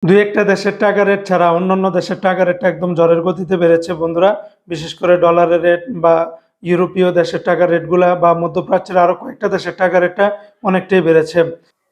দুই একটা দেশের টাকা রেট ছাড়া অন্যান্য দেশের টাকা রেটটা একদম ঝড়ের গতিতে বেড়েছে বন্ধুরা। বিশেষ করে ডলারের রেট বা ইউরোপীয় দেশের টাকার রেটগুলা বা মধ্যপ্রাচ্যের আরো কয়েকটা দেশের টাকা রেটটা অনেকটাই বেড়েছে।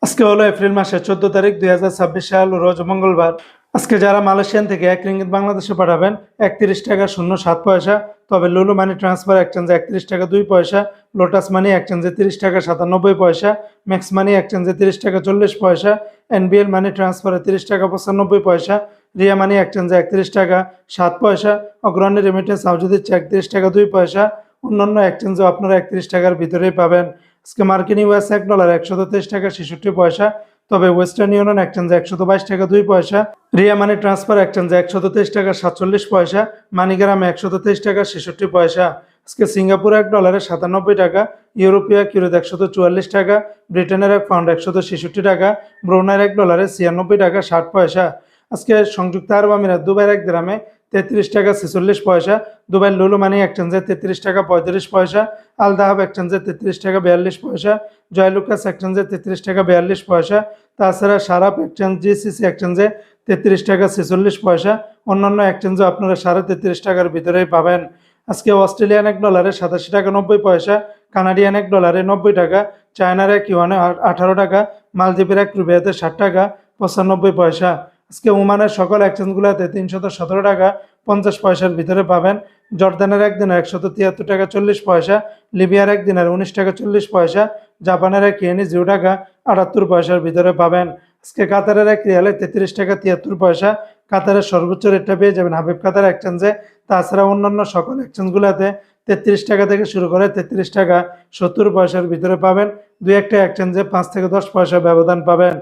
আজকে হলো এপ্রিল মাসের 14 তারিখ 2026 সাল, রোজ মঙ্গলবার। আজকে যারা মালয়েশিয়ান থেকে 1 রিঙ্গিত বাংলাদেশে পাঠাবেন 31 টাকা 07 পয়সা। তবে লুলু মানি ট্রান্সফার এক্সচেঞ্জে 31 টাকা 2 পয়সা, লোটাস মানি এক্সচেঞ্জে 30 টাকা 97 পয়সা, ম্যাক্স মানি এক্সচেঞ্জে 30 টাকা 40 পয়সা, এনবিএল মানি ট্রান্সফারে 30 টাকা 95 পয়সা, রিয়া মানি এক্সচেঞ্জে 31 টাকা 7 পয়সা, অগ্রণী রেমিটেন্স হাউজে দিচ্ছে 31 টাকা 2 পয়সা। অন্যান্য এক্সচেঞ্জেও আপনারা 31 টাকার ভিতরেই পাবেন। আজকে মার্কিন ইউএস $1 123 টাকা 66 পয়সা। তবে ওয়েস্টার্ন ইউনিয়ন এক্সচেঞ্জে 122 টাকা 2 পয়সা, রিয়া মানি ট্রান্সফার এক্সচেঞ্জে 123 টাকা 47 পয়সা, মানিগ্রামে 123 টাকা 66 পয়সা। আজকে সিঙ্গাপুর $1 97 টাকা, ইউরোপীয় কিউরোত 144 টাকা, ব্রিটেনের এক পাউন্ড 166 টাকা, ব্রুনাইয়ের $1 96 টাকা 60 পয়সা। আজকে সংযুক্ত আরব আমিরাত দুবাইয়ের 1 দিরহামে 33 টাকা 46 পয়সা, দুবাই লুলু মানি এক্সচেঞ্জে 33 টাকা 35 পয়সা, আল দাহাব এক্সচেঞ্জে 33 টাকা 42 পয়সা, জয়লুকাস এক্সচেঞ্জে 33 টাকা 42 পয়সা। তাছাড়া সারাপ এক্সচেঞ্জ জিসিসি এক্সচেঞ্জে 33 টাকা 46 পয়সা। অন্যান্য এক্সচেঞ্জও আপনারা 33.5 টাকার ভিতরেই পাবেন। আজকে অস্ট্রেলিয়ান $1 87 টাকা 90 পয়সা, কানাডিয়ান $1 90 টাকা, চায়নার এক ইউয়ানে 18 টাকা, মালদ্বীপের এক রুপিয়াতে 60 টাকা 95 পয়সা। আজকে ওমানের সকল এক্সচেঞ্জগুলোতে 317 টাকা 50 পয়সার ভিতরে পাবেন। জর্দানের একদিনের 173 টাকা 40 পয়সা, লিবিয়ার একদিনের 19 টাকা 40 পয়সা, জাপানের এক ইয়েনি 0 টাকা 78 পয়সার ভিতরে পাবেন। আজকে কাতারের এক রিয়ালে 33 টাকা 73 পয়সা, কাতারের সর্বোচ্চ রেটটা পেয়ে যাবেন হাবিব কাতার এক্সচেঞ্জে। তাছাড়া অন্যান্য সকল এক্সচেঞ্জগুলোতে 33 টাকা থেকে শুরু করে 33 টাকা 70 পয়সার ভিতরে পাবেন। দুই একটা এক্সচেঞ্জে 5 থেকে 10 পয়সা ব্যবধান পাবেন।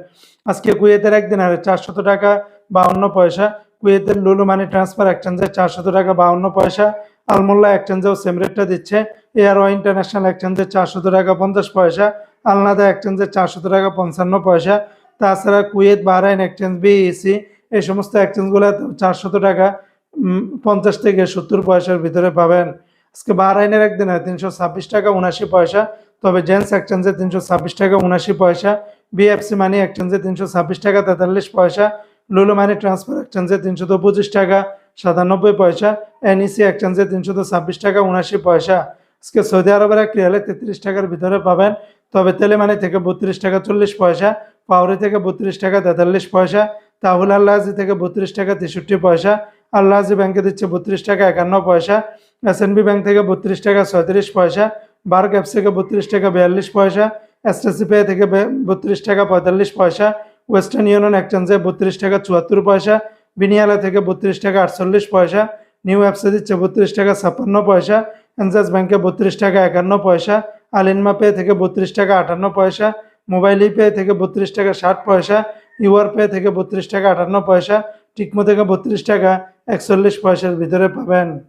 আজকে কুয়েতের একদিন আর 400 টাকা 52 পয়সা, কুয়েতের লুলু মানি ট্রান্সফার এক্সচেঞ্জে 400 টাকা 52 পয়সা, আলমোল্লা এক্সচেঞ্জেও সেম রেটটা দিচ্ছে। এয়ারওয়া ইন্টারন্যাশনাল এক্সচেঞ্জে 400 টাকা 50 পয়সা, আলনাদা এক্সচেঞ্জে 400 টাকা 55 পয়সা। তাছাড়া কুয়েত বাহরাইন এক্সচেঞ্জ বিইসি এই সমস্ত এক্সচেঞ্জগুলো 400 টাকা 50 থেকে 70 পয়সার ভিতরে পাবেন। আজকে বাহরাইনের একদিনে 326 টাকা 79 পয়সা, তবে জেন্স এক্সচেঞ্জে 326 টাকা 79 পয়সা, বিএফসি মানি এক্সচেঞ্জে 326 টাকা 43 পয়সা, লুলু মানি ট্রান্সফার এক্সচেঞ্জে 325 টাকা 97 পয়সা, এনইসি এক্সচেঞ্জে 326 টাকা 79 পয়সা। আজকে সৌদি আরবের এক রিয়ালে 33 টাকার ভিতরে পাবেন। তবে তেলেমানি থেকে 32 টাকা 40 পয়সা, পাউরি থেকে 32 টাকা 43 পয়সা, তাহুল আল্লাহাজি থেকে 32 টাকা 63 পয়সা, আল্লাহাজি ব্যাংকে দিচ্ছে 32 টাকা 51 পয়সা, এসএনবি ব্যাংক থেকে 32 টাকা 37 পয়সা, বার্ক অ্যাপস থেকে 32 টাকা 42 পয়সা, এসটিসি পে থেকে 32 টাকা 45 পয়সা, ওয়েস্টার্ন ইউনিয়ন এক্সচেঞ্জে 32 টাকা 74 পয়সা, বিনিয়ালা থেকে 32 টাকা 48 পয়সা, নিউ অ্যাপসে দিচ্ছে 32 টাকা 56 পয়সা, এনজাস ব্যাংকে 32 টাকা 51 পয়সা, আলিনমা পে থেকে 32 টাকা 58 পয়সা, মোবাইল পে থেকে 32 টাকা 60 পয়সা, ইউআর পে থেকে 32 টাকা 58 পয়সা, টিকমো থেকে 32 টাকা 41 পয়সার ভিতরে পাবেন।